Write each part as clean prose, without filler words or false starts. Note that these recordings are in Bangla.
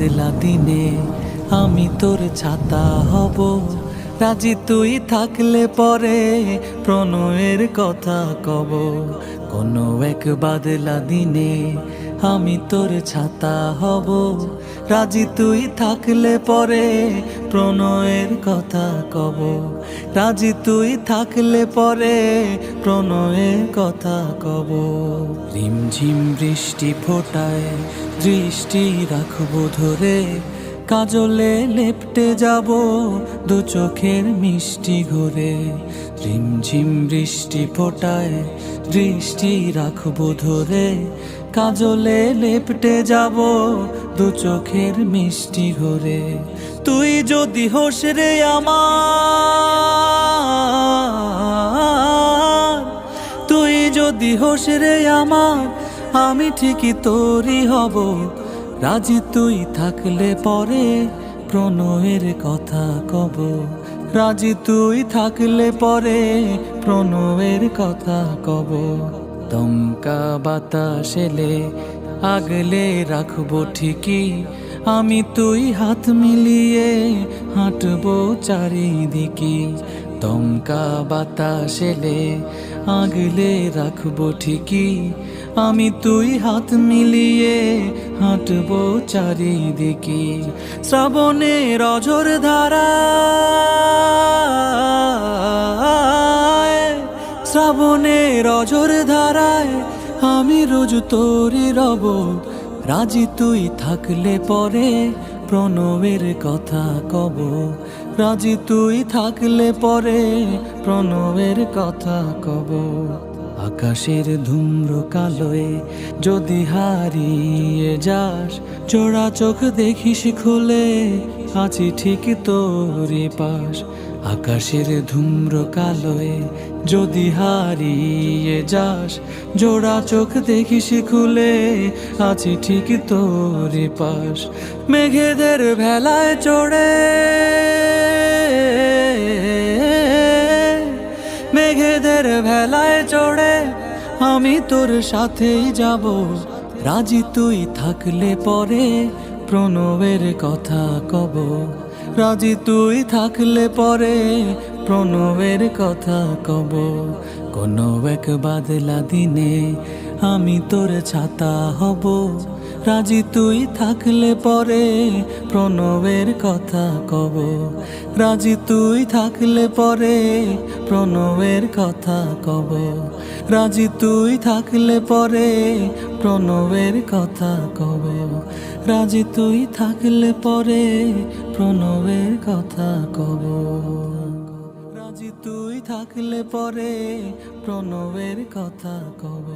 বাদলা দিনে আমি তোর ছাতা হব, রাজি তুই থাকলে পরে প্রণয়ের কথা কব। কোনো এক বাদলা দিনে আমি তোর ছাতা হব, রাজি তুই থাকলে পরে প্রণয়ের কথা কব। রাজি তুই থাকলে পরে প্রণয়ের কথা কব। রিমঝিম বৃষ্টি ফোটায় দৃষ্টি রাখবো ধরে, কাজলে লেপটে যাব দু চোখের মিষ্টি ঘরে। রিমঝিম বৃষ্টি ফোটায় দৃষ্টি রাখবো ধরে, কাজলে লেপটে যাব দু চোখের মিষ্টি ঘরে। তুই যদি হোস রে আমার, তুই যদি হোস রে আমার, আমি ঠিকই তোরই হব। রাজি তুই থাকলে পরে প্রণয়ের কথা কব। রাজি তুই থাকলে পরে প্রণয়ের কথা কব। দমকা বাতাস এলে আগলে রাখবো ঠিকই, আমি তুই হাত মিলিয়ে হাঁটবো চারিদিকে। দমকা বাতাস এলে আগলে রাখবো ঠিকই, আমি তুই হাত মিলিয়ে হাঁটবো চারিদিকে। শ্রাবণের অঝোর ধারায়, শ্রাবণের অঝোর ধারায় আমি রোজ তোরই রব। রাজি তুই থাকলে পরে প্রণয়ের কথা কব। রাজি তুই থাকলে পরে প্রণয়ের কথা কব। আকাশের ধূম্র কালোয় যদি হারিয়ে যাস, চোরা চোখ দেখিস খুলে আছি ঠিক তোরই পাশ। আকাশের ধূম্র কালোয় যদি হারিয়ে যাস, জোড়া চোখ দেখিস খুলে আছি ঠিক তোরই পাশ। মেঘেদের ভেলায় চড়ে, মেঘেদের ভেলায় চড়ে আমি তোর সাথেই যাব। রাজি তুই থাকলে পরে প্রণয়ের কথা কব। রাজি তুই থাকলে পরে প্রণয়ের কথা কব। কোনো এক বাদলা দিনে আমি তোর ছাতা হব, রাজি তুই থাকলে পরে প্রণয়ের কথা কব। রাজি তুই থাকলে পরে প্রণয়ের কথা কব। রাজি তুই থাকলে পরে প্রণয়ের কথা কব। রাজি তুই থাকলে পরে প্রণয়ের কথা কব। রাজি তুই থাকলে পরে প্রণয়ের কথা কব।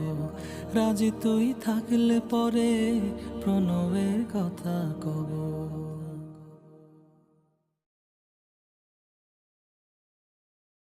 রাজি তুই থাকলে পরে প্রণয়ের কথা কব।